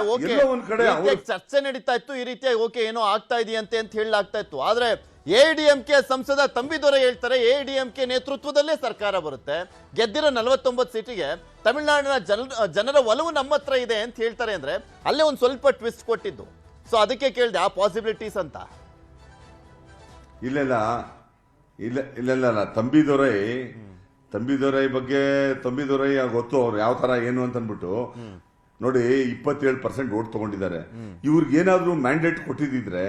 ಒಂದ್ ಕಡೆ ಚರ್ಚೆ ನಡೀತಾ ಇತ್ತು ಈ ರೀತಿಯಾಗಿ, ಓಕೆ ಏನೋ ಆಗ್ತಾ ಇದೆಯಂತೆ ಅಂತ ಹೇಳಲಾಗ್ತಾ ಇತ್ತು. ಆದ್ರೆ AIADMK ಸಂಸದ ತಂಬಿದೊರೆ ಹೇಳ್ತಾರೆ, AIADMK ನೇತೃತ್ವದಲ್ಲೇ ಸರ್ಕಾರ ಬರುತ್ತೆ, ಗೆದ್ದಿರೋ 49 ಸೀಟಿಗೆ ತಮಿಳುನಾಡಿನ ಜನರ ಒಲವು ನಮ್ಮ ಹತ್ರ ಇದೆ ಅಂತ ಹೇಳ್ತಾರೆ. ಅಂದ್ರೆ ಅಲ್ಲೇ ಒಂದು ಸ್ವಲ್ಪ ಟ್ವಿಸ್ಟ್ ಕೊಟ್ಟಿದ್ದು. ಸೊ ಅದಕ್ಕೆ ಕೇಳಿದೆ ಆ ಪಾಸಿಬಿಲಿಟೀಸ್ ಅಂತ. ಇಲ್ಲ ತಂಬಿದೊರೈ ಬಗ್ಗೆ ಗೊತ್ತು ಅವ್ರು ಯಾವ ತರ ಏನು ಅಂತ ಅನ್ಬಿಟ್ಟು ನೋಡಿ. 27% ವೋಟ್ ತಗೊಂಡಿದ್ದಾರೆ. ಇವ್ರಿಗೆ ಏನಾದ್ರೂ ಮ್ಯಾಂಡೇಟ್ ಕೊಟ್ಟಿದ್ರೆ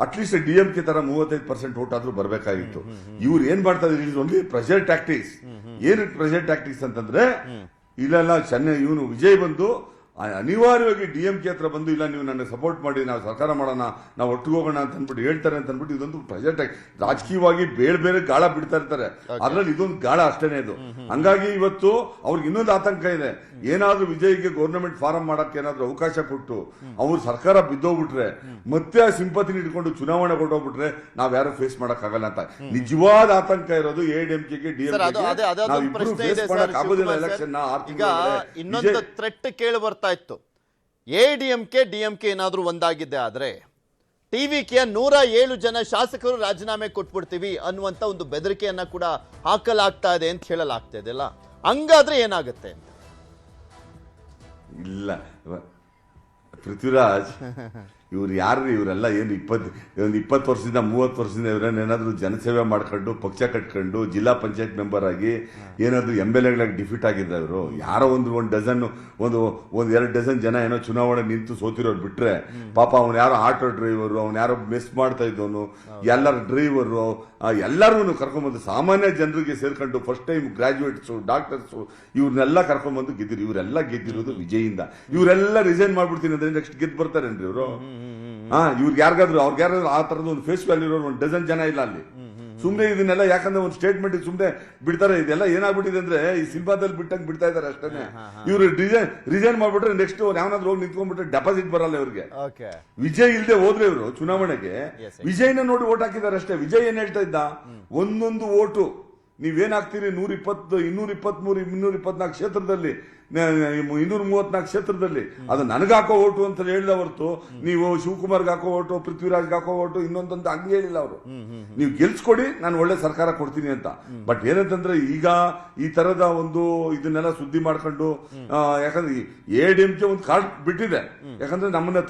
ಅಟ್ಲೀಸ್ಟ್ DMK ತರ 35% ವೋಟ್ ಆದ್ರೂ ಬರ್ಬೇಕಾಗಿತ್ತು. ಇವ್ರು ಏನ್ ಮಾಡ್ತಾ ಇದ್ರಿ, ಓನ್ಲಿ ಪ್ರೆಷರ್ ಟ್ಯಾಕ್ಟಿಕ್ಸ್. ಏನು ಪ್ರೆಷರ್ ಟ್ಯಾಕ್ಟಿಕ್ಸ್ ಅಂತಂದ್ರೆ, ಇಲ್ಲ ಚೆನ್ನೈ ಇವನು ವಿಜಯ್ ಬಂದು ಅನಿವಾರ್ಯವಾಗಿ DMK ಹತ್ರ ಬಂದು, ಇಲ್ಲ ನೀವು ನನಗೆ ಸಪೋರ್ಟ್ ಮಾಡಿ, ನಾವು ಸರ್ಕಾರ ಮಾಡೋಣ, ನಾವು ಒಟ್ಟಿಗೆ ಹೋಗೋಣ ಅಂತ ಅಂದ್ಬಿಟ್ಟು ಹೇಳ್ತಾರೆ ಅಂತ ಅಂದ್ಬಿಟ್ಟು ಇದೊಂದು ಪ್ರೆಷರ್ ಟ್ಯಾಕ್ಟಿಕ್ಸ್. ರಾಜಕೀಯವಾಗಿ ಬೇರೆ ಗಾಳ ಬಿಡ್ತಾ ಇರ್ತಾರೆ, ಅದ್ರಲ್ಲಿ ಇದೊಂದು ಗಾಳ ಅಷ್ಟೇನೆ ಇದು. ಹಂಗಾಗಿ ಇವತ್ತು ಅವ್ರಿಗೆ ಇನ್ನೊಂದು ಆತಂಕ ಇದೆ, ಏನಾದ್ರೂ ವಿಜಯ್ಗೆ ಗೌರ್ಮೆಂಟ್ ಫಾರಂ ಮಾಡಕ್ಕೆ ಏನಾದ್ರೂ ಅವಕಾಶ ಕೊಟ್ಟು ಅವ್ರು ಸರ್ಕಾರ ಬಿದ್ದೋಗ್ಬಿಟ್ರೆ, ಮತ್ತೆ ಆ ಸಿಂಪತಿ ಇಟ್ಕೊಂಡು ಚುನಾವಣೆ ಕೊಟ್ಟೋಗ್ಬಿಟ್ರೆ ನಾವ್ ಯಾರು ಫೇಸ್ ಮಾಡಕ್ ಆಗಲ್ಲ ಅಂತ ನಿಜವಾದ ಆತಂಕ ಇರೋದು AIADMKಗೆ ಇನ್ನೊಂದು ಥ್ರೆಟ್ ಕೇಳಿ ಬರ್ತಾ ಇತ್ತು. AIADMK ಏನಾದ್ರೂ ಒಂದಾಗಿದ್ದೆ ಆದ್ರೆ TVKಯ 107 ಜನ ಶಾಸಕರು ರಾಜೀನಾಮೆ ಕೊಟ್ಬಿಡ್ತೀವಿ ಅನ್ನುವಂತ ಒಂದು ಬೆದರಿಕೆಯನ್ನ ಕೂಡ ಹಾಕಲಾಗ್ತಾ ಇದೆ ಅಂತ ಹೇಳಲಾಗ್ತಾ ಇದೆಲ್ಲ. ಹಂಗಾದ್ರೆ ಏನಾಗುತ್ತೆ ಅಂತ. ಇಲ್ಲ ಪೃಥ್ವಿರಾಜ್, ಇವ್ರು ಯಾರ್ರಿ ಇವರೆಲ್ಲ? ಏನು 20 ವರ್ಷದಿಂದ 30 ವರ್ಷದಿಂದ ಇವರೇನಾದ್ರೂ ಜನಸೇವೆ ಮಾಡ್ಕೊಂಡು ಪಕ್ಷ ಕಟ್ಕೊಂಡು ಜಿಲ್ಲಾ ಪಂಚಾಯತ್ ಮೆಂಬರ್ ಆಗಿ ಏನಾದ್ರು MLAಗಳಾಗಿ ಡಿಫೀಟ್ ಆಗಿದ್ದಾರೆ ಇವರು? ಯಾರೋ ಒಂದು ಡಜನ್ ಒಂದು 2 ಡಜನ್ ಜನ ಏನೋ ಚುನಾವಣೆ ನಿಂತು ಸೋತಿರೋರು ಬಿಟ್ರೆ, ಪಾಪ ಅವ್ನು ಯಾರೋ ಆಟೋ ಡ್ರೈವರು, ಅವ್ನು ಯಾರೋ ಮೆಸ್ ಮಾಡ್ತಾ ಇದ್ದವನು, ಎಲ್ಲರ ಡ್ರೈವರು, ಎಲ್ಲರೂ ಕರ್ಕೊಂಡ್ಬಂದು ಸಾಮಾನ್ಯ ಜನರಿಗೆ ಸೇರ್ಕೊಂಡು ಫಸ್ಟ್ ಟೈಮ್ ಗ್ರಾಜುಯೇಟ್ಸು, ಡಾಕ್ಟರ್ಸು, ಇವ್ರನ್ನೆಲ್ಲ ಕರ್ಕೊಂಡ್ಬಂದು ಗೆದ್ದಿರು. ಇವರೆಲ್ಲ ಗೆದ್ದಿರೋದು ವಿಜಯಿಂದ. ಇವರೆಲ್ಲ ರಿಸೈನ್ ಮಾಡ್ಬಿಡ್ತೀನಿ ಅಂದ್ರೆ ನೆಕ್ಸ್ಟ್ ಗೆದ್ದು ಬರ್ತಾರೇನ್ರಿ ಇವರು? ಇವ್ರಿಗೆ ಯಾರಿಗಾದ್ರು ಆ ತರದ ಒಂದು ಫೇಸ್ ವ್ಯಾಲ್ಯೂ ಇರೋ 1 ಡಜನ್ ಜನ ಇಲ್ಲ ಅಲ್ಲಿ. ಸುಮ್ನೆ ಇದನ್ನೆಲ್ಲ ಯಾಕಂದ್ರೆ ಒಂದು ಸ್ಟೇಟ್ಮೆಂಟ್ ಸುಮ್ನೆ ಬಿಡ್ತಾರೆ. ಇದೆಲ್ಲ ಏನಾಗ್ಬಿಟ್ಟಿದೆ ಅಂದ್ರೆ ಈ ಸಿನಿಮಾದಲ್ಲಿ ಬಿಟ್ಟಂಗೆ ಬಿಡ್ತಾ ಇದಾರೆ ಅಷ್ಟೇ. ಇವ್ರು ರಿಸೈನ್ ಮಾಡ್ಬಿಟ್ರೆ ನೆಕ್ಸ್ಟ್ ಯಾವನಾದ್ರು ಹೋಗಿ ನಿಂತ್ಕೊಂಡ್ಬಿಟ್ರೆ ಡೆಪಾಸಿಟ್ ಬರಲ್ಲ ಇವ್ರಿಗೆ. ವಿಜಯ್ ಇಲ್ದೆ ಹೋದ್ರೆ ಇವರು ಚುನಾವಣೆಗೆ ವಿಜಯ್ನ ನೋಡಿ ಓಟ್ ಹಾಕಿದ್ದಾರೆ ಅಷ್ಟೇ. ವಿಜಯ್ ಏನ್ ಹೇಳ್ತಾ ಇದ್ದ, ಒಂದೊಂದು ಓಟು ನೀವೇನಾಗ್ತೀರಿ 120, 223, 224 ಕ್ಷೇತ್ರದಲ್ಲಿ, 234 ಕ್ಷೇತ್ರದಲ್ಲಿ ಅದು ನನಗೆ ಹಾಕೋ ಓಟು ಅಂತ ಹೇಳಿದ ಹೊರತು ನೀವು ಶಿವಕುಮಾರ್ಗೆ ಹಾಕೋ ಓಟು, ಪೃಥ್ವಿರಾಜ್ಗೆ ಹಾಕೋ ಓಟು, ಇನ್ನೊಂದಂತ ಹಂಗೆ ಹೇಳಿಲ್ಲ ಅವರು. ನೀವು ಗೆಲ್ಸ್ಕೊಡಿ, ನಾನು ಒಳ್ಳೆ ಸರ್ಕಾರ ಕೊಡ್ತೀನಿ ಅಂತ. ಬಟ್ ಏನಂತಂದ್ರೆ ಈಗ ಈ ತರದ ಒಂದು ಇದನ್ನೆಲ್ಲ ಸುದ್ದಿ ಮಾಡ್ಕೊಂಡು, ಯಾಕಂದ್ರೆ AIADMK ಒಂದು ಕಾರ್ಡ್ ಬಿಟ್ಟಿದೆ. ಯಾಕಂದ್ರೆ ನಮ್ಮನ್ನ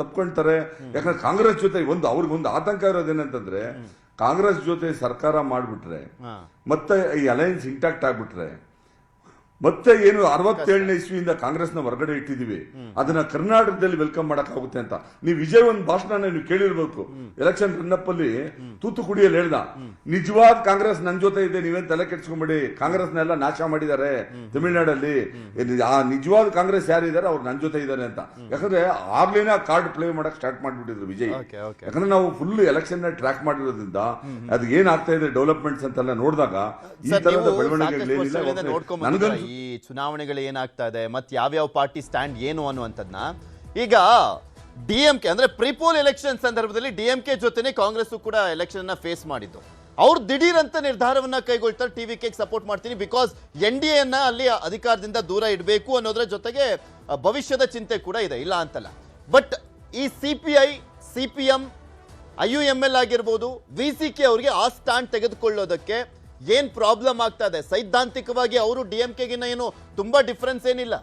ತಪ್ಕೊಳ್ತಾರೆ. ಯಾಕಂದ್ರೆ ಕಾಂಗ್ರೆಸ್ ಜೊತೆ ಅವ್ರಿಗೊಂದು ಆತಂಕ ಇರೋದೇನಂತಂದ್ರೆ, ಕಾಂಗ್ರೆಸ್ ಜೊತೆ ಸರ್ಕಾರ ಮಾಡ್ಬಿಟ್ರೆ ಮತ್ತೆ ಈ ಅಲಯನ್ಸ್ ಇಂಟ್ಯಾಕ್ಟ್ ಆಗ್ಬಿಟ್ರೆ, ಮತ್ತೆ ಏನು 67ನೇ ಇಸ್ವಿಯಿಂದ ಕಾಂಗ್ರೆಸ್ನ ಹೊರಗಡೆ ಇಟ್ಟಿದೀವಿ, ಅದನ್ನ ಕರ್ನಾಟಕದಲ್ಲಿ ವೆಲ್ಕಮ್ ಮಾಡಕ್ಕಾಗುತ್ತೆ ಅಂತ. ನೀವು ವಿಜಯ್ ಒಂದು ಭಾಷಣ ನೀವು ಕೇಳಿರ್ಬೇಕು. ಎಲೆಕ್ಷನ್ ರನ್ನಪ್ ಅಲ್ಲಿ ತೂತುಕುಡಿಯಲ್ಲಿ ಹೇಳ್ದ, ನಿಜವಾದ ಕಾಂಗ್ರೆಸ್ ನನ್ ಜೊತೆ ಇದೆ, ನೀವೇನ್ ತಲೆ ಕೆಡ್ಸ್ಕೊಂಬೇಡಿ, ಕಾಂಗ್ರೆಸ್ನೆಲ್ಲ ನಾಶ ಮಾಡಿದ್ದಾರೆ ತಮಿಳ್ನಾಡಲ್ಲಿ, ಆ ನಿಜವಾದ ಕಾಂಗ್ರೆಸ್ ಯಾರಿದ್ದಾರೆ ಅವ್ರು ನನ್ ಜೊತೆ ಇದ್ದಾರೆ ಅಂತ. ಯಾಕಂದ್ರೆ ಆಗ್ಲೇನೆ ಕಾರ್ಡ್ ಪ್ಲೇ ಮಾಡಕ್ ಸ್ಟಾರ್ಟ್ ಮಾಡ್ಬಿಟ್ಟಿದ್ರು ವಿಜಯ್. ಯಾಕಂದ್ರೆ ನಾವು ಫುಲ್ ಎಲೆಕ್ಷನ್ ಟ್ರ್ಯಾಕ್ ಮಾಡಿರೋದ್ರಿಂದ ಅದು ಏನ್ ಆಗ್ತಾ ಇದೆ ಡೆವಲಪ್ಮೆಂಟ್ಸ್ ಅಂತೆಲ್ಲ ನೋಡಿದಾಗ ಈ ತರದ ಬೆಳವಣಿಗೆಗಳೇನಿಲ್ಲ. ನನಗಂತೂ ಈ ಚುನಾವಣೆಗಳು ಏನಾಗ್ತಾ ಇದೆ ಮತ್ತೆ ಯಾವ್ಯಾವ ಪಾರ್ಟಿ ಸ್ಟ್ಯಾಂಡ್ ಏನು ಅನ್ನುವಂಥದ್ದನ್ನ, ಈಗ DMK ಅಂದ್ರೆ ಪ್ರಿಪೋಲ್ ಎಲೆಕ್ಷನ್ ಸಂದರ್ಭದಲ್ಲಿ DMK ಜೊತೆನೆ ಕಾಂಗ್ರೆಸ್ ಕೂಡ ಎಲೆಕ್ಷನ್ ಅನ್ನ ಫೇಸ್ ಮಾಡಿದ್ದು. ಅವ್ರು ದಿಢೀರ್ ಅಂತ ನಿರ್ಧಾರವನ್ನ ಕೈಗೊಳ್ತಾರೆ, TVK ಸಪೋರ್ಟ್ ಮಾಡ್ತೀನಿ, ಬಿಕಾಸ್ NDA ಅನ್ನ ಅಲ್ಲಿ ಅಧಿಕಾರದಿಂದ ದೂರ ಇಡಬೇಕು ಅನ್ನೋದ್ರ ಜೊತೆಗೆ ಭವಿಷ್ಯದ ಚಿಂತೆ ಕೂಡ ಇದೆ, ಇಲ್ಲ ಅಂತಲ್ಲ. ಬಟ್ ಈ CPM IUML ಆಗಿರ್ಬೋದು VCK ಅವರಿಗೆ ಆ ಸ್ಟ್ಯಾಂಡ್ ತೆಗೆದುಕೊಳ್ಳೋದಕ್ಕೆ ಏನ್ ಪ್ರಾಬ್ಲಮ್ ಆಗ್ತಾ ಇದೆ? ಸೈದ್ಧಾಂತಿಕವಾಗಿ ಅವರು DMK ಗಿನ್ನ ಏನು ತುಂಬಾ ಡಿಫರೆನ್ಸ್ ಏನಿಲ್ಲ.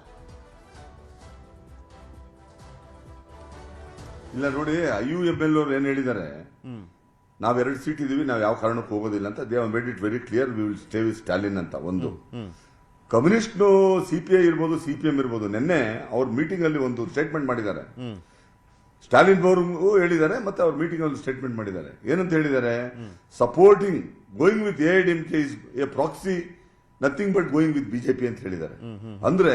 ಇಲ್ಲ ನೋಡಿ, IUML ಅವ್ರು ಏನ್ ಹೇಳಿದ್ದಾರೆ, ನಾವ್ 2 ಸೀಟ್ ಇದೀವಿ, ನಾವ್ ಯಾವ ಕಾರಣಕ್ಕೂ ಹೋಗೋದಿಲ್ಲ ಅಂತ. They made it very clear, we will stay with Stalin ಅಂತ. ಒಂದು ಕಮ್ಯುನಿಸ್ಟ್ CPI ಇರ್ಬೋದು, CPM ಇರ್ಬೋದು, ನಿನ್ನೆ ಅವ್ರ ಮೀಟಿಂಗ್ ಅಲ್ಲಿ ಒಂದು ಸ್ಟೇಟ್ಮೆಂಟ್ ಮಾಡಿದ್ದಾರೆ. ಸ್ಟಾಲಿನ್ ಅವರು ಹೇಳಿದ್ದಾರೆ, ಮತ್ತೆ ಅವ್ರ ಮೀಟಿಂಗ್ ಅಲ್ಲಿ ಸ್ಟೇಟ್ಮೆಂಟ್ ಮಾಡಿದ್ದಾರೆ. ಏನಂತ ಹೇಳಿದ್ದಾರೆ? Supporting going with AIDMK is A proxy, nothing but going with BJP ಅಂತ ಹೇಳಿದ್ದಾರೆ. ಅಂದ್ರೆ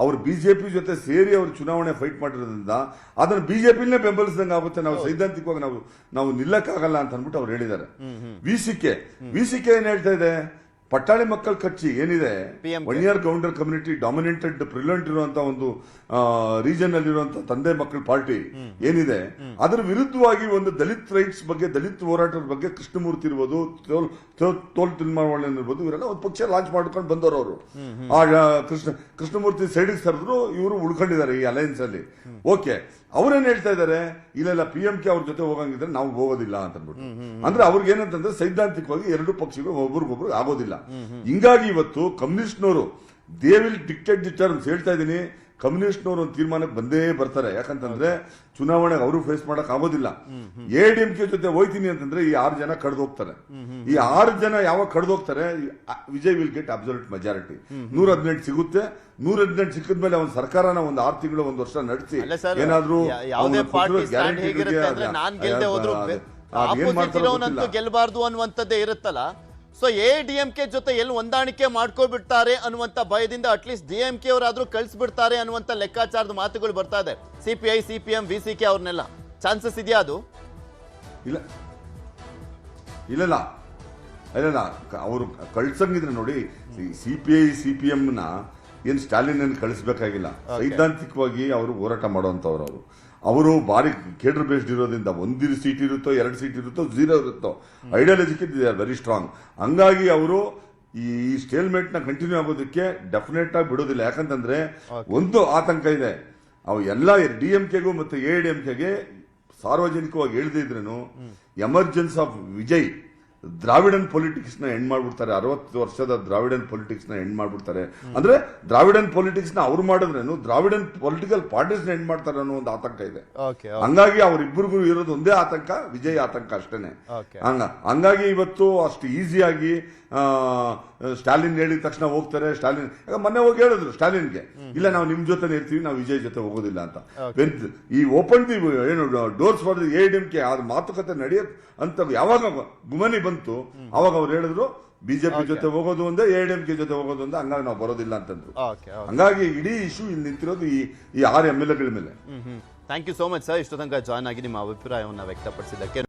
ಅವ್ರು BJP ಜೊತೆ ಸೇರಿ ಅವ್ರು ಚುನಾವಣೆ ಫೈಟ್ ಮಾಡಿರೋದ್ರಿಂದ ಅದನ್ನ BJPನೇ ಬೆಂಬಲಿಸಿದಂಗೆ ಆಗುತ್ತೆ. ನಾವು ಸೈದ್ಧಾಂತಿಕವಾಗಿ ನಾವು ನಿಲ್ಲಕ್ಕಾಗಲ್ಲ ಅಂತ ಅನ್ಬಿಟ್ಟು ಅವ್ರು ಹೇಳಿದ್ದಾರೆ. VCK ಏನ್ ಹೇಳ್ತಾ ಇದೆ? ಪಟ್ಟಾಳಿ ಮಕ್ಕಳ ಕಚ್ಚಿ ಏನಿದೆ, one year Gounder community dominated prevalent ಇರುವಂತಹ ಒಂದು ರೀಜನ್ ಅಲ್ಲಿರುವಂತಹ ತಂದೆ ಮಕ್ಕಳ ಪಾರ್ಟಿ ಏನಿದೆ, ಅದರ ವಿರುದ್ಧವಾಗಿ ಒಂದು ದಲಿತ್ ರೈಟ್ಸ್ ಬಗ್ಗೆ, ದಲಿತ್ ಹೋರಾಟದ ಬಗ್ಗೆ ಕೃಷ್ಣಮೂರ್ತಿ ಇರ್ಬೋದು, ತೋಲ್ ತಿರುಮಾವಳಿ ಇರ್ಬೋದು, ಇವರೆಲ್ಲ ಒಂದು ಪಕ್ಷ ಲಾಂಚ್ ಮಾಡ್ಕೊಂಡು ಬಂದವರು. ಅವರು ಆ ಕೃಷ್ಣಮೂರ್ತಿ ಸೈಡ್ಗೆ ಸರಿದ್ರು, ಇವರು ಉಳ್ಕೊಂಡಿದ್ದಾರೆ ಈ ಅಲಯನ್ಸ್ ಅಲ್ಲಿ. ಓಕೆ, ಅವ್ರೇನ್ ಹೇಳ್ತಾ ಇದ್ದಾರೆ? ಇಲ್ಲ PMK ಅವ್ರ ಜೊತೆ ಹೋಗಂಗಿದ್ರೆ ನಾವು ಹೋಗೋದಿಲ್ಲ ಅಂತ ಅಂದ್ಬಿಟ್ಟು. ಅಂದ್ರೆ ಅವ್ರಿಗೆ ಏನಂತಂದ್ರೆ ಸೈದ್ಧಾಂತಿಕವಾಗಿ 2 ಪಕ್ಷಗಳು ಒಬ್ರಿಗೊಬ್ರು ಆಗೋದಿಲ್ಲ. ಹಿಂಗಾಗಿ ಇವತ್ತು ಕಮ್ಯುನಿಸ್ಟ್ನವರು they will dictate the terms. ಹೇಳ್ತಾ ಇದೀನಿ, ಕಮ್ಯುನಿಸ್ಟ್ನವರು ಒಂದು ತೀರ್ಮಾನಕ್ಕೆ ಬಂದೇ ಬರ್ತಾರೆ. ಯಾಕಂತಂದ್ರೆ ಚುನಾವಣೆಗೆ ಅವರು ಫೇಸ್ ಮಾಡಕ್ ಆಗೋದಿಲ್ಲ. AIDMK ಜೊತೆ ಹೋಯ್ತೀನಿ ಅಂತಂದ್ರೆ ಈ 6 ಜನ ಕಡ್ದು ಹೋಗ್ತಾರೆ. ಈ 6 ಜನ ಯಾವಾಗ ಕಡ್ದು ಹೋಗ್ತಾರೆ, Vijay will get absolute majority. 118 ಸಿಗುತ್ತೆ. 118 ಸಿಕ್ಕಿದ್ಮೇಲೆ ಅವನ ಸರ್ಕಾರನ ಒಂದು 6 ತಿಂಗಳು 1 ವರ್ಷ ನಡೆಸಿ ಏನಾದ್ರೂ ಗೆಲ್ಲಬಾರ್ದು ಅನ್ನುವಂಥದ್ದೇ ಇರುತ್ತಲ್ಲ. ಸೊ AIDMK ಜೊತೆ ಎಲ್ಲಿ ಹೊಂದಾಣಿಕೆ ಮಾಡ್ಕೊಬಿಡ್ತಾರೆ ಅನ್ನುವಂತ ಭಯದಿಂದ ಅಟ್ಲೀಸ್ಟ್ DMK ಅವರಾದ್ರೂ ಕಳಿಸ್ಬಿಡ್ತಾರೆ ಅನ್ನುವಂತ ಲೆಕ್ಕಾಚಾರದ ಮಾತುಗಳು ಬರ್ತಾ ಇದೆ. CPI, CPM, VCK ಅವ್ರನ್ನೆಲ್ಲ ಚಾನ್ಸಸ್ ಇದೆಯಾ ಅದು? ಇಲ್ಲ ಅವರು ಕಳ್ಸಂಗಿದ್ರೆ ನೋಡಿ, CPI, CPM ನ ಏನ್ ಸ್ಟಾಲಿನ್ ಏನ್ ಕಳಿಸ್ಬೇಕಾಗಿಲ್ಲ. ಸೈದ್ಧಾಂತಿಕವಾಗಿ ಅವರು ಹೋರಾಟ ಮಾಡುವಂತವ್ರು. ಅವರು ಬಾರಿ ಕೇಡರ್ ಬೇಸ್ಡ್ ಇರೋದ್ರಿಂದ 1 ಸೀಟ್ ಇರುತ್ತೋ, 2 ಸೀಟ್ ಇರುತ್ತೋ, 0 ಇರುತ್ತೋ, ಐಡಿಯಾಲಜಿಗೆ ದೇ ಆರ್ ವೆರಿ ಸ್ಟ್ರಾಂಗ್. ಹಂಗಾಗಿ ಅವರು ಈ ಸ್ಟೇಲ್ಮೇಟ್ ನ ಕಂಟಿನ್ಯೂ ಆಗೋದಕ್ಕೆ ಡೆಫಿನೆಟ್ ಆಗಿ ಬಿಡೋದಿಲ್ಲ. ಯಾಕಂತಂದ್ರೆ ಒಂದು ಆತಂಕ ಇದೆ, ಅವು ಎಲ್ಲ DMKಗೂ ಮತ್ತೆ AIDMKಗೆ ಸಾರ್ವಜನಿಕವಾಗಿ ಹೇಳ್ದೇ ಇದ್ರೇನು ಎಮರ್ಜೆನ್ಸ್ ಆಫ್ ವಿಜಯ್ ದ್ರಾವಿಡನ್ ಪೊಲಿಟಿಕ್ಸ್ ನ ಎಂಡ್ ಮಾಡ್ಬಿಡ್ತಾರೆ. 60 ವರ್ಷದ ದ್ರಾವಿಡನ್ ಪೊಲಿಟಿಕ್ಸ್ ನ ಎಂಡ್ ಮಾಡ್ಬಿಡ್ತಾರೆ. ಅಂದ್ರೆ ದ್ರಾವಿಡನ್ ಪೊಲಿಟಿಕ್ಸ್ ನ ಅವ್ರು ಮಾಡಿದ್ರೇನು ದ್ರಾವಿಡನ್ ಪೊಲಿಟಿಕಲ್ ಪಾರ್ಟೀಸ್ ನ ಎಂಡ್ ಮಾಡ್ತಾರೆ ಅನ್ನೋ ಒಂದು ಆತಂಕ ಇದೆ. ಹಂಗಾಗಿ ಅವರಿಬ್ಬರಿಗೂ ಇರೋದು ಒಂದೇ ಆತಂಕ, ವಿಜಯ್ ಆತಂಕ ಅಷ್ಟೇನೆ. ಹಂಗಾಗಿ ಇವತ್ತು ಅಷ್ಟು ಈಸಿಯಾಗಿ ಸ್ಟಾಲಿನ್ ಹೇಳಿದ ತಕ್ಷಣ ಹೋಗ್ತಾರೆ. ಸ್ಟಾಲಿನ್ ಮೊನ್ನೆ ಹೋಗಿ ಹೇಳಿದ್ರು ಸ್ಟಾಲಿನ್ಗೆ, ಇಲ್ಲ ನಾವು ನಿಮ್ ಜೊತೆ ಇರ್ತೀವಿ, ನಾವು ವಿಜಯ್ ಜೊತೆ ಹೋಗೋದಿಲ್ಲ ಅಂತ. ಈ ಓಪನ್ ದಿ ಏನು ಡೋರ್ಸ್ ಫಾರ್ ದಿ AIDMK ಅದ್ ಮಾತುಕತೆ ನಡೆಯಕ್ ಅಂತ ಯಾವಾಗ ಗುಮನಿ ಬಂತು, ಅವಾಗ ಅವ್ರು ಹೇಳಿದ್ರು BJP ಜೊತೆ ಹೋಗೋದು ಒಂದೇ, AIDMK ಜೊತೆ ಹೋಗೋದು ಒಂದೇ, ಹಂಗಾಗಿ ನಾವು ಬರೋದಿಲ್ಲ ಅಂತಂದ್ರು. ಹಂಗಾಗಿ ಇಡೀ ಇಶ್ಯೂ ಇಲ್ಲಿ ನಿಂತಿರೋದು ಈ 6 MLAಗಳ ಮೇಲೆ. Thank you so much sir, ಇಷ್ಟು ತನಕ ಜಾಯ್ನ್ ಆಗಿ ನಿಮ್ಮ ಅಭಿಪ್ರಾಯವನ್ನು ವ್ಯಕ್ತಪಡಿಸಿದ್ದಕ್ಕೆ.